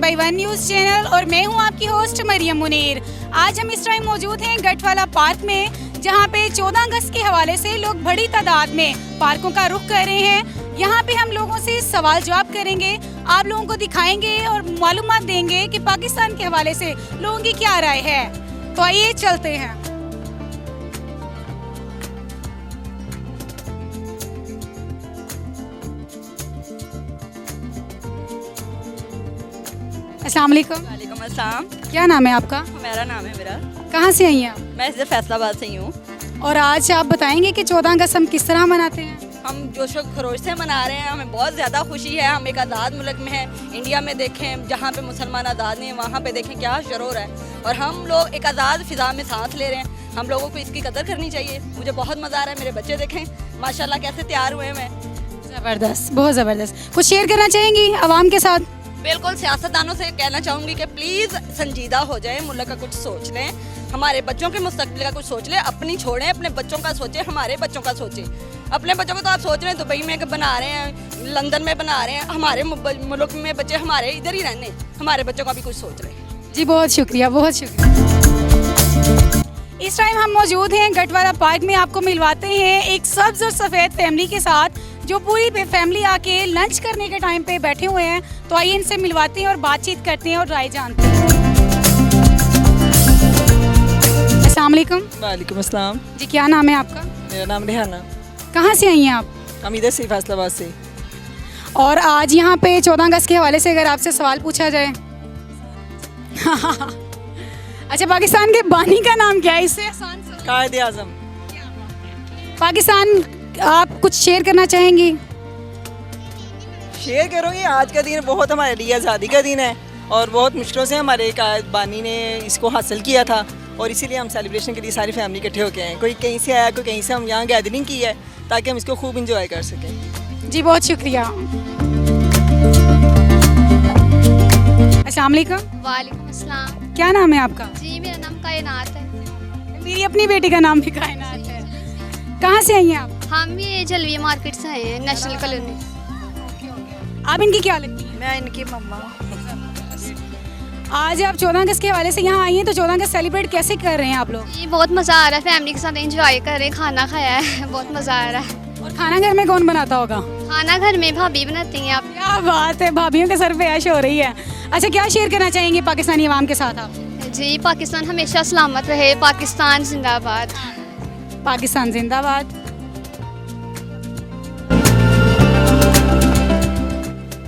1x1 news channel और मैं हूं आपकी होस्ट मरियम मुनीर। आज हम इस टाइम मौजूद हैं गढ़वाला पार्क में, जहां पे 14 अगस्त के हवाले से लोग बड़ी तादाद में पार्कों का रुख कर रहे हैं। यहां पे हम लोगों से सवाल जवाब करेंगे, आप लोगों को दिखाएंगे और मालूमात देंगे कि पाकिस्तान के हवाले से लोगों की क्या राय है। तो आइए चलते हैं। अस्सलाम वालेकुम। वालेकुम अस्सलाम। क्या नाम है आपका? मेरा नाम है मेरा। कहाँ से आई हैं आप? मैं इधर फैसलाबाद से ही हूँ। और आज आप बताएंगे कि 14 अगस्त हम किस तरह मनाते हैं? हम जोशो खरोश से मना रहे हैं, हमें बहुत ज़्यादा खुशी है। हम एक आज़ाद मुल्क में हैं। इंडिया में देखें, जहाँ पे मुसलमान आज़ाद नहीं है, वहाँ पे देखें क्या शरोर है। और हम लोग एक आज़ाद फ़िज़ा में सांस ले रहे हैं। हम लोगों को इसकी कदर करनी चाहिए। मुझे बहुत मज़ा आ रहा है। मेरे बच्चे देखें माशाल्लाह कैसे तैयार हुए हैं। ज़बरदस्त, बहुत ज़बरदस्त। कुछ शेयर करना चाहेंगी आवाम के साथ? बिल्कुल, सियासतदानों से कहना चाहूँगी कि प्लीज़ संजीदा हो जाए, मुल्क का कुछ सोच लें, हमारे बच्चों के मुस्तकबिल का कुछ सोच लें। अपनी छोड़ें, अपने बच्चों का सोचें, हमारे बच्चों का सोचें। अपने बच्चों को तो आप सोच रहे हैं दुबई में बना रहे हैं, लंदन में बना रहे हैं, हमारे मुल्क में बच्चे हमारे इधर ही रहने, हमारे बच्चों का भी कुछ सोच रहे हैं। जी बहुत शुक्रिया, बहुत शुक्रिया। इस टाइम हम मौजूद हैं गढ़वाला पार्क में। आपको मिलवाते हैं एक सब्ज और सफ़ेद फैमिली के साथ, जो पूरी फैमिली आके लंच करने के टाइम पे बैठे हुए हैं। तो आइए इनसे मिलवाते हैं और बातचीत करते हैं और राय जानते हैं। अस्सलाम वालेकुम। वालेकुम अस्सलाम। जी क्या नाम है आपका? मेरा नाम रेहाना। कहाँ से आई हैं आप? हम इधर से फैसलाबाद से। और आज यहाँ पे 14 अगस्त के हवाले से अगर आपसे सवाल पूछा जाए अच्छा, पाकिस्तान के बानी का नाम क्या है? इससे आसान सवाल। कायदे आज़म। पाकिस्तान, आप कुछ शेयर करना चाहेंगी? शेयर करूँगी। आज का दिन बहुत हमारे लिए आज़ादी का दिन है और बहुत मुश्किलों से हमारे कायद बानी ने इसको हासिल किया था, और इसीलिए हम सेलिब्रेशन के लिए सारी फैमिली इकट्ठे होके आए हैं। कोई कहीं से आया, कोई कहीं से। हम यहाँ गैदरिंग की है ताकि हम इसको खूब इंजॉय कर सकें। जी बहुत शुक्रिया। अस्सलाम वालेकुम। वालेकुम अस्सलाम। क्या नाम है आपका? जी मेरा नाम कायनात है। मेरी अपनी बेटी का नाम भी कायनात है। कहाँ से आई हैं आप? हम भी जलविया मार्केट से आए हैं, नेशनल कॉलोनी। आप इनकी क्या लगती है? मैं इनकी मम्मा। आज आप 14 अगस्त के हवाले से यहाँ आई हैं, तो 14 अगस्त सेलिब्रेट कैसे कर रहे हैं आप लोग? जी बहुत मज़ा आ रहा है, फैमिली के साथ एंजॉय कर रहे हैं, खाना खाया है, बहुत मज़ा आ रहा है। और खाना घर में कौन बनाता होगा? खाना घर में भाभी बनाती हैं। आप? क्या बात है, भाभीियों के सर पे ऐश हो रही है। अच्छा, क्या शेयर करना चाहेंगे पाकिस्तानी अवाम के साथ आप? जी पाकिस्तान हमेशा सलामत रहे, पाकिस्तान जिंदाबाद। पाकिस्तान जिंदाबाद।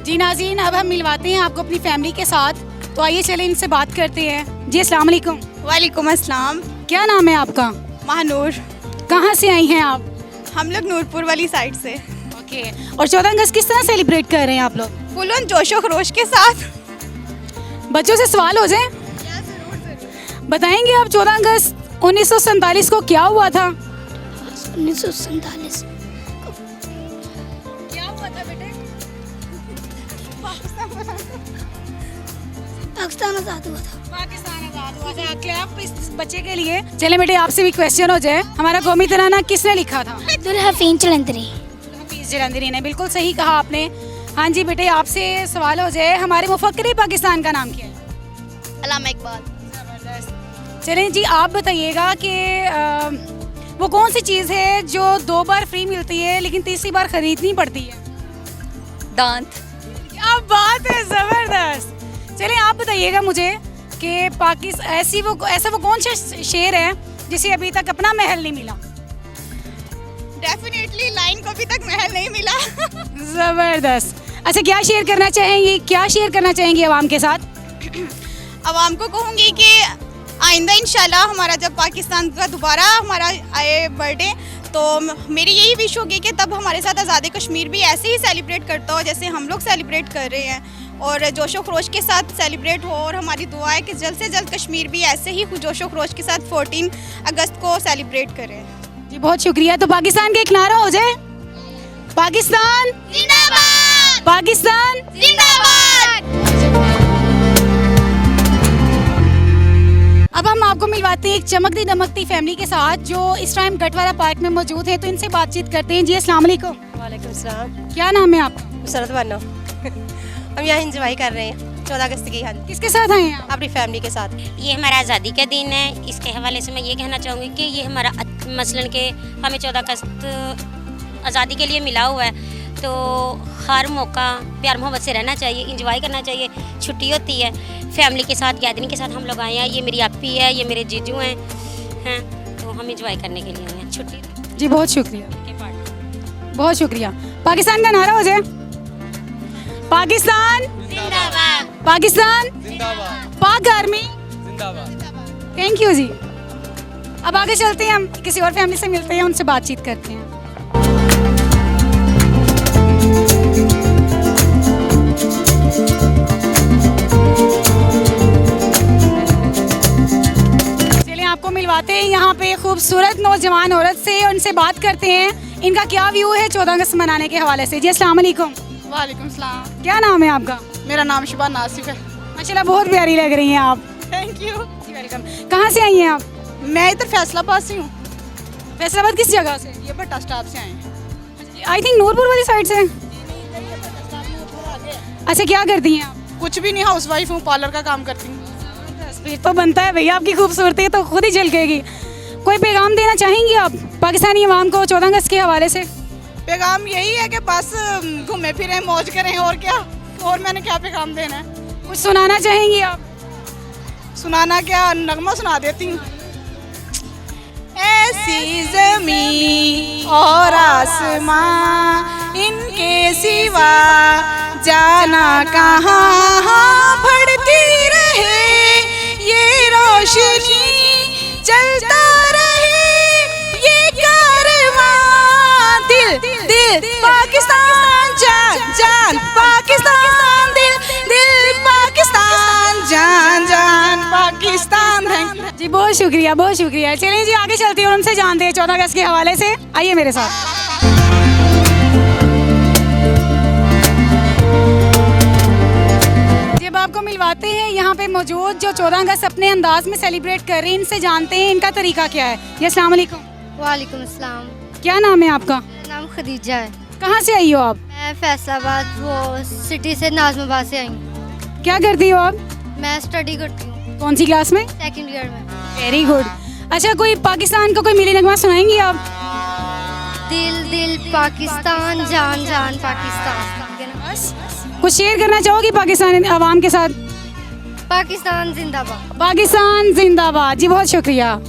जी नाज़रीन, अब हम मिलवाते हैं आपको अपनी फैमिली के साथ। तो आइए चले इनसे बात करते हैं। जी अस्सलाम वालेकुम। वालेकुम अस्सलाम। क्या नाम है आपका? महानूर। कहाँ से आई हैं आप? हम लोग नूरपुर वाली साइड से। ओके। और 14 अगस्त किस तरह सेलिब्रेट कर रहे हैं आप लोग? फुल ऑन जोशो खरोश के साथ। बच्चों से सवाल हो जाए, बताएंगे आप 14 अगस्त 1947 को क्या हुआ था? 1947 क्या हुआ था बेटे? पाकिस्तान आज़ाद हुआ था। पाकिस्तान आज़ाद हुआ था। क्लैप इस बच्चे के लिए। चले बेटे, आपसे भी क्वेश्चन हो जाए। हमारा कौमी तराना किसने लिखा था? अब्दुल हफीज जलंधरी। हफीज जलंधरी ने। बिल्कुल सही कहा आपने। हाँ जी बेटे, आपसे सवाल हो जाए, हमारे मुफक्किर पाकिस्तान का नाम क्या है? अल्लामा इकबाल। चलें जी, आप बताइएगा कि वो कौन सी चीज़ है जो 2 बार फ्री मिलती है लेकिन तीसरी बार खरीदनी पड़ती है? दांत। क्या बात है, ज़बरदस्त। चलें आप बताइएगा मुझे कि ऐसा वो कौन सा शेर है जिसे अभी तक अपना महल नहीं मिला? डेफिनेटली लाइन को अभी तक महल नहीं मिला। ज़बरदस्त। अच्छा, क्या शेयर करना चाहेंगी, क्या शेयर करना चाहेंगी आवाम के साथ? आवाम को कहूँगी कि आइंदा इंशाल्लाह हमारा जब पाकिस्तान का दोबारा हमारा आए बर्थडे, तो मेरी यही विश होगी कि तब हमारे साथ आज़ादी कश्मीर भी ऐसे ही सेलिब्रेट करता हो जैसे हम लोग सेलिब्रेट कर रहे हैं, और जोशो खरोश के साथ सेलिब्रेट हो। और हमारी दुआ है कि जल्द से जल्द कश्मीर भी ऐसे ही जोशो खरोश के साथ 14 अगस्त को सेलिब्रेट करें। जी बहुत शुक्रिया। तो पाकिस्तान का एक नारा हो जाए, पाकिस्तान जिंदाबाद, पाकिस्तान जिंदाबाद। अब हम आपको मिलवाते हैं एक चमकती दमकती फैमिली के साथ जो इस टाइम गढ़वाला पार्क में मौजूद है। तो इनसे बातचीत करते हैं। जी अस्सलाम वालेकुम। वालेकुम सलाम। क्या नाम है आपका? नुसरत बानो। हम यहाँ इंजॉय कर रहे हैं। 14 अगस्त की। हाँ जी, किसके साथ आए हैं आप? अपनी फैमिली के साथ। ये हमारा आज़ादी का दिन है। इसके हवाले से मैं ये कहना चाहूँगी कि ये हमारा मसलन के हमें 14 अगस्त आज़ादी के लिए मिला हुआ है, तो हर मौका प्यार मोहब्बत से रहना चाहिए, इंजॉय करना चाहिए। छुट्टी होती है फैमिली के साथ, गैदरिंग के साथ हम लोग आए हैं। ये मेरी आपी है, ये मेरे जीजू हैं, तो हम इंजॉय करने के लिए आए हैं छुट्टी जी बहुत शुक्रिया, के पार्टी। बहुत शुक्रिया। पाकिस्तान का नारा हो जाए, पाकिस्तान जिंदाबाद, पाकिस्तान जिंदाबाद, पाक आर्मी जिंदाबाद। थैंक यू जी। अब आगे चलते हैं, हम किसी और फैमिली से मिलते हैं, उनसे बातचीत करते हैं। चलिए आपको मिलवाते हैं यहाँ पे खूबसूरत नौजवान औरत से, उनसे बात करते हैं इनका क्या व्यू है 14 अगस्त मनाने के हवाले से। जी अस्सलाम वालेकुम। वालेकुम सलाम। क्या नाम है आपका? मेरा नाम शुभा नासिफ है। माशाल्लाह बहुत प्यारी लग रही हैं आप। Thank you. जी वेलकम। कहाँ से आई हैं आप? मैं इधर फैसलाबाद से हूँ। फैसलाबाद किस जगह से? ये बट्टा स्टाफ से आए हैं। आई थिंक नूरपुर वाली साइड से। अच्छा क्या करती हैं आप? कुछ भी नहीं, हाउस वाइफ हूँ, पार्लर का काम करती हूँ। फिर तो बनता है भैया, आपकी खूबसूरती तो खुद ही झलकेगी। कोई पैगाम देना चाहेंगी आप पाकिस्तानी अवाम को 14 अगस्त के हवाले से? पैगाम यही है कि बस घूमे फिरें, मौज करें, और क्या, और मैंने क्या पैगाम देना है। कुछ सुनाना चाहेंगी आप? सुनाना क्या, नगमा सुना देती हूँ। ऐसी ज़मीं और आसमां, इनके सिवा जाना कहाँ, बढ़ती रहे ये रोशनी, चलता रहे ये कारवां, दिल दिल पाकिस्तान, जान जान पाकिस्तान, दिल दिल पाकिस्तान, जान जान पाकिस्तान। जी बहुत शुक्रिया, बहुत शुक्रिया। चलिए जी आगे चलते हैं और उनसे जानते हैं 14 अगस्त के हवाले से। आइए मेरे साथ। जब आपको मिलवाते हैं यहाँ पे मौजूद जो 14 अगस्त अपने अंदाज में सेलिब्रेट कर रहे हैं, इनसे जानते हैं इनका तरीका क्या है। जी अस्सलाम वालेकुम। वालेकुम अस्सलाम। क्या नाम है आपका? मेरा नाम खदीजा है। कहाँ से आई हो आप? मैं फैसलाबाद वो सिटी से नाज़माबाद से आई हूँ। क्या करती हो आप? मैं स्टडी करती हूँ कौन सी क्लास में? 2nd ईयर में। Very good. अच्छा कोई पाकिस्तान का कोई मिली नगमा सुनाएंगी आप? दिल दिल पाकिस्तान, जान जान पाकिस्तान। बस कुछ शेयर करना चाहोगी पाकिस्तान आवाम के साथ? पाकिस्तान जिंदाबाद। पाकिस्तान जिंदाबाद। जी बहुत शुक्रिया।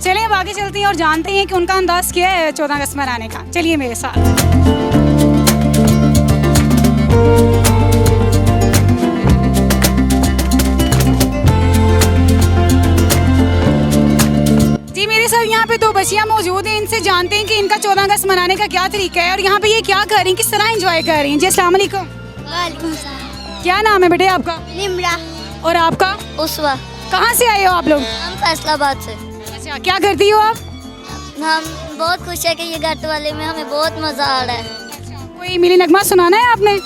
चलिए अब आगे चलते हैं और जानते हैं कि उनका अंदाज क्या है 14 अगस्त मनाने का। चलिए मेरे साथ। जी मेरे साथ यहाँ पे 2 बच्चियाँ मौजूद हैं, इनसे जानते हैं कि इनका 14 अगस्त मनाने का क्या तरीका है और यहाँ पे ये क्या कर रही हैं, किस तरह एंजॉय कर रही हैं। जी अस्सलाम वालेकुम। वालेकुम सलाम। क्या नाम है बेटे आपका? निमरा। और आपका? उसवा। कहाँ से आए हो आप लोग? हम फैसलाबाद से। अच्छा क्या करती हो आप? हम बहुत खुश है कि ये घाट वाले में हमें बहुत मज़ा आ रहा है। कोई मिली नगमा सुनाना है आपने?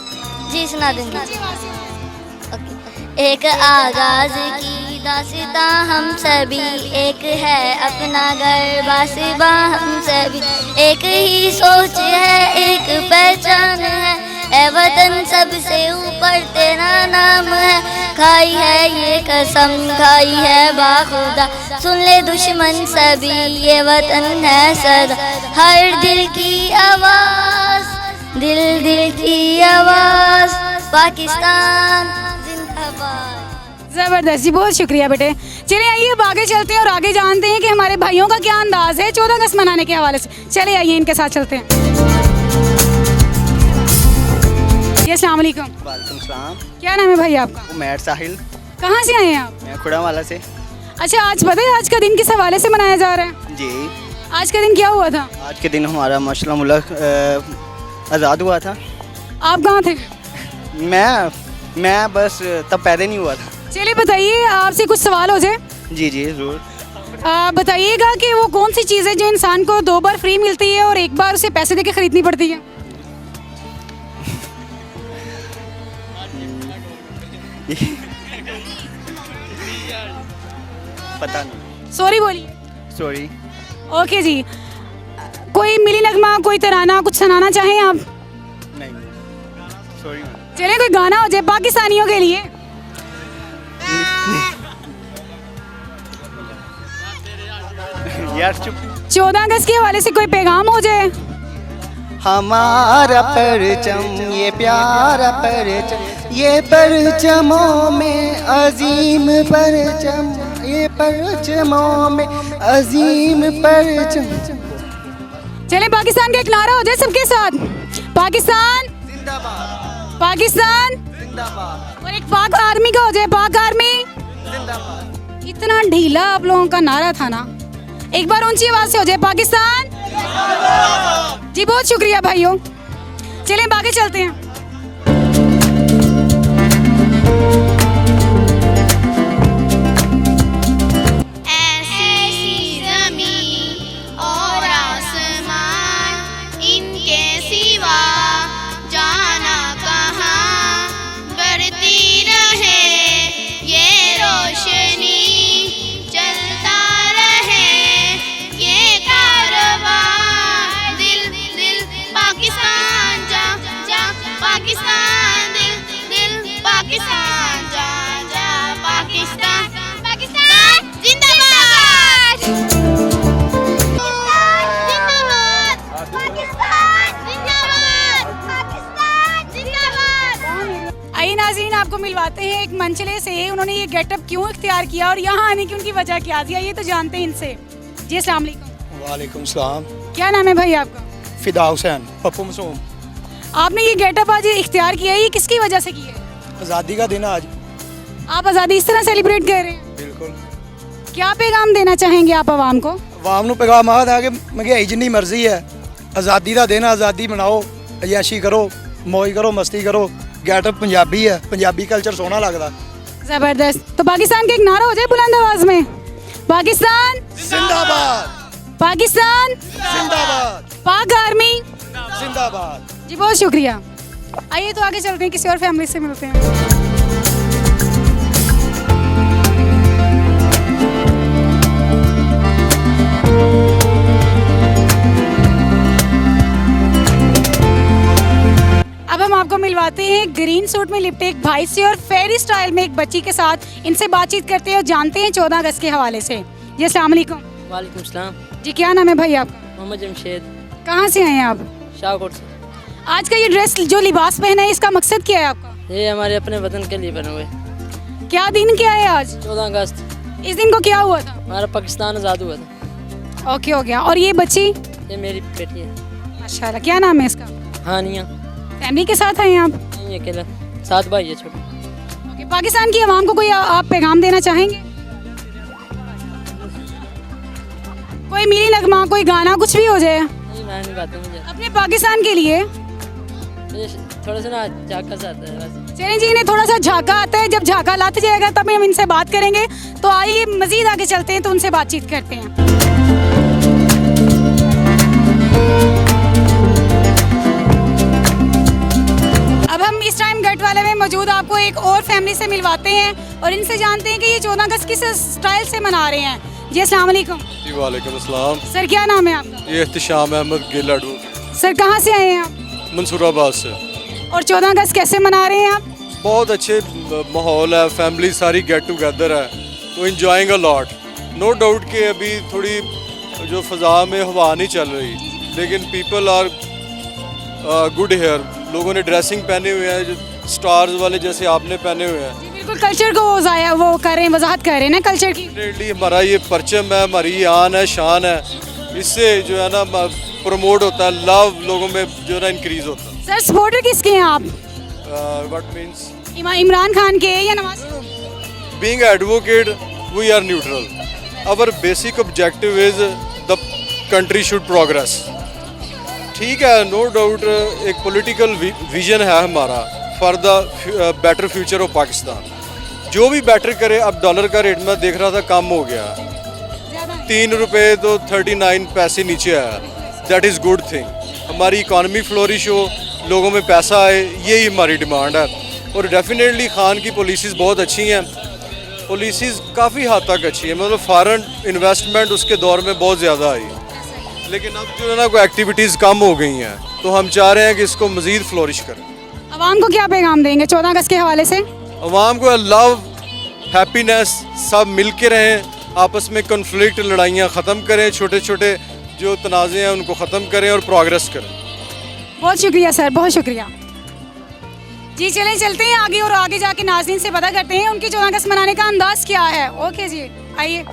जी सुना देंगे। एक आगाज की दास्तां हम सभी, एक है अपना घर बासिबा हम सभी, एक ही सोच है एक पहचान है, ए वतन सबसे ऊपर तेरा नाम है, खाई है ये कसम खाई है बाखुदा, सुन ले दुश्मन सभी ये वतन है सदा, हर दिल की आवाज़, दिल दिल की आवाज़, पाकिस्तान जिंदाबाद। ज़बरदस्त जी बहुत शुक्रिया बेटे। चलिए आइए अब आगे चलते हैं और आगे जानते हैं कि हमारे भाइयों का क्या अंदाज है 14 अगस्त मनाने के हवाले से। चलिए आइए इनके साथ चलते हैं। जी अस्सलाम वालेकुम। वालेकुम सलाम। क्या नाम है भाई आपका? उमैर साहिल। कहाँ से आए हैं आप? मैं खुड़ावाला से। अच्छा आज पता है आज का दिन किस हवाले से मनाया जा रहा है? जी आज का दिन क्या हुआ था? आज के दिन हमारा माशाल्लाह मुल्क आज़ाद हुआ था। आप कहाँ थे? मैं बस तब पैदा नहीं हुआ था। चलिए बताइए आपसे कुछ सवाल हो जाए। जी जी ज़रूर। बताइएगा कि वो कौन सी चीज़ है जो इंसान को 2 बार फ्री मिलती है और 1 बार उसे पैसे देके खरीदनी पड़ती है? पता नहीं। सॉरी बोलिए। सॉरी। ओके जी। कोई मिली नगमा कोई तराना कुछ सुनाना चाहें आप? नहीं सॉरी। चलिए कोई गाना हो जाए पाकिस्तानियों के लिए। यार चुप। 14 अगस्त के हवाले से कोई पैगाम हो जाए। हमारा परचम ये प्यारा परचम, ये परचमों में अजीम परचम, ये परचमों में अजीम परचम। चले पाकिस्तान का एक नारा हो जाए सबके साथ, पाकिस्तान जिंदाबाद, पाकिस्तान जिंदाबाद, और एक पाक आर्मी का हो जाए, पाक आर्मी जिंदाबाद। इतना ढीला आप लोगों का नारा था ना, एक बार ऊंची आवाज से हो जाए, पाकिस्तान। जी बहुत शुक्रिया भाइयों, चलें बाकी चलते हैं। ऐसी ज़मीं और आसमान, इनके सिवा जाना कहाँ, बढ़ती रहे ये रोशनी, चलता रहे ये कारवां, दिल दिल पाकिस्तान जा जा, पाकिस्तान दिल दिल पाकिस्तान जा जा, पाकिस्तान पाकिस्तान जिंदाबाद, जिंदाबाद, पाकिस्तान जिंदाबाद, पाकिस्तान जिंदाबाद। आइए नाज़रीन, आपको मिलवाते हैं एक मंचले से, उन्होंने ये गेटअप क्यों इख्तियार किया और यहाँ आने की उनकी वजह क्या थी, ये तो जानते हैं इनसे। जी अस्सलाम वालेकुम। वालेकुम सलाम। क्या नाम है भाई आपका? फिदा हुसैन, पप्पू मसूम। आपने ये गेटअप आज इख्तियार किया है, ये किसकी वजह से किया है? आज़ादी का दिन है आज। आप आज़ादी इस तरह सेलिब्रेट कर रहे हैं, बिल्कुल। क्या पैगाम देना चाहेंगे आप आवाम को? आवाम नूं पैगाम आ है कि महंगाई जिन्नी मर्जी है, आज़ादी का दिन है, आज़ादी मनाओ, अय्याशी करो, मौज करो, मस्ती करो। गेटअप पंजाबी है, पंजाबी कल्चर सोहना लगता। जबरदस्त। तो पाकिस्तान का एक नारा हो जाए बुलंद आवाज में, पाकिस्तान जिंदाबाद, पाकिस्तान, जिंदाबाद, पाक आर्मी जिंदाबाद। जी बहुत शुक्रिया। आइए तो आगे चलते हैं, किसी और फैमिली से मिलते हैं। अब हम आपको मिलवाते हैं ग्रीन सूट में लिपटे एक भाई से और फेरी स्टाइल में एक बच्ची के साथ, इनसे बातचीत करते हैं और जानते हैं 14 अगस्त के हवाले से। जी अस्सलाम वालेकुम। वालेकुम सलाम। जी क्या नाम है भाई आपका? मोहम्मद जमशेद, कहाँ से आए हैं आप? शाहकोट से। आज का ये ड्रेस जो लिबास पहना है, इसका मकसद क्या है आपका? ये हमारे अपने वतन के लिए बने हुए। क्या दिन क्या है आज? 14 अगस्त, इस दिन को क्या हुआ था? हमारा पाकिस्तान आज़ाद हुआ था। ओके हो गया। और ये बच्ची? ये मेरी बेटी है, माशाल्लाह, क्या नाम है इसका? हानिया। फैमिली के साथ आए हैं आप? नहीं अकेला, 7 भाई है छोटे। ओके, पाकिस्तान की आवाम को कोई आप पैगाम देना चाहेंगे? कोई मिली नगमा, कोई गाना, कुछ भी हो जाए नहीं मैं नहीं गाता, मुझे अपने पाकिस्तान के लिए। मुझे थोड़ा सा ना झाका सा आता है बस। चलें जी, इन्हें थोड़ा सा झाका आता है, जब झाका लात जाएगा तब हम इनसे बात करेंगे। तो आइए मजीद आगे चलते हैं, तो उनसे बातचीत करते हैं। अब हम इस टाइम गढ़वाले में मौजूद आपको एक और फैमिली से मिलवाते हैं और इनसे जानते हैं कि ये 14 अगस्त किस स्टाइल से मना रहे हैं। जी अस्सलाम वालेकुम। जी वालेकुम अस्सलाम। सर क्या नाम है आपका? ये एहतिशाम अहमद गिल अडू, सर कहाँ से आए हैं आप? मंसूराबाद से। और 14 अगस्त कैसे मना रहे हैं आप? बहुत अच्छे माहौल है, फैमिली सारी गेट टुगेदर है, तो enjoying a lot. No doubt कि अभी थोड़ी जो फ़ज़ा में हवा नहीं चल रही, लेकिन पीपल आर गुड हेयर। लोगों ने ड्रेसिंग पहने हुए हैं जो स्टार्स वाले जैसे आपने पहने हुए हैं। जी बिल्कुल, कल्चर को वो कर रहे हैं, वजाहत कर रहे हैं ना कल्चर की। डेफिनेटली हमारा ये परचम है, हमारी ये आन है, शान है, इससे जो है ना प्रमोट होता है, लव लोगों में जो है ना इंक्रीज होता है। सर सपोर्टर किसके हैं आप? व्हाट मीन्स इमरान खान के या Nawaz? being advocate we are neutral. Our basic objective is the country should progress. ठीक है, नो डाउट एक पॉलिटिकल विजन है हमारा for the better future of Pakistan. जो भी बेटर करे, अब डॉलर का रेट मैं देख रहा था कम हो गया, 3 रुपये तो 39 पैसे नीचे आया। That is good thing. हमारी इकॉनमी फ्लोरिश हो, लोगों में पैसा आए, यही हमारी डिमांड है। और डेफिनेटली खान की पॉलिसीज़ बहुत अच्छी हैं, पॉलिसीज़ काफ़ी हद तक अच्छी है, मतलब फॉरेन इन्वेस्टमेंट उसके दौर में बहुत ज़्यादा आई, लेकिन अब जो है ना कोई एक्टिविटीज़ कम हो गई हैं, तो हम चाह रहे हैं कि इसको मज़ीद फ्लोरिश करें। आवाम को क्या पैगाम देंगे 14 अगस्त के हवाले से? आवाम को लव, हैप्पीनेस, सब मिल के रहें, आपस में कन्फ्लिक्ट लड़ाइयाँ ख़त्म करें, छोटे छोटे जो तनाज़े हैं उनको ख़त्म करें और प्रोग्रेस करें। बहुत शुक्रिया सर, बहुत शुक्रिया जी। चलें चलते हैं आगे और आगे जाके नाज़रीन से पता करते हैं उनके 14 अगस्त मनाने का अंदाज़ क्या है। ओके जी, आइए।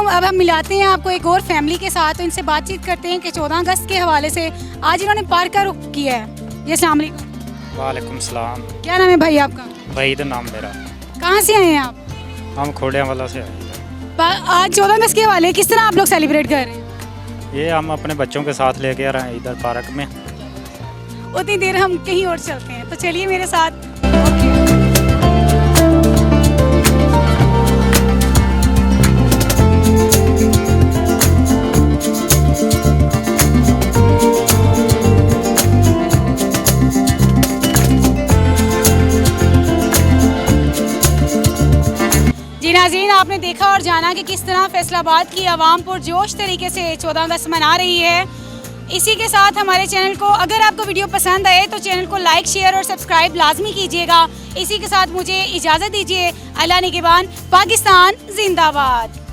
अब हम मिलाते हैं आपको एक और फैमिली के साथ, तो इनसे बातचीत करते हैं कि 14 अगस्त के हवाले से आज इन्होंने पार्क का रुख किया है। जी अस्सलाम वालेकुम। वालेकुम सलाम। क्या नाम है भाई आपका? वहीद नाम मेरा। कहाँ से आए हैं आप? हम खोड़ियावाला से आए। आज 14 अगस्त के हवाले किस तरह आप लोग सेलिब्रेट कर रहे हैं? ये हम अपने बच्चों के साथ लेके आ रहे हैं इधर पार्क में। उतनी देर हम कहीं और चलते हैं, तो चलिए मेरे साथ। जी नाज़रीन, आपने देखा और जाना कि किस तरह फैसलाबाद की आवाम पुरजोश तरीके से 14 अगस्त मना रही है। इसी के साथ हमारे चैनल को, अगर आपको वीडियो पसंद आए तो चैनल को लाइक, शेयर और सब्सक्राइब लाजमी कीजिएगा। इसी के साथ मुझे इजाज़त दीजिए। अल्लाह निगहबान, पाकिस्तान जिंदाबाद।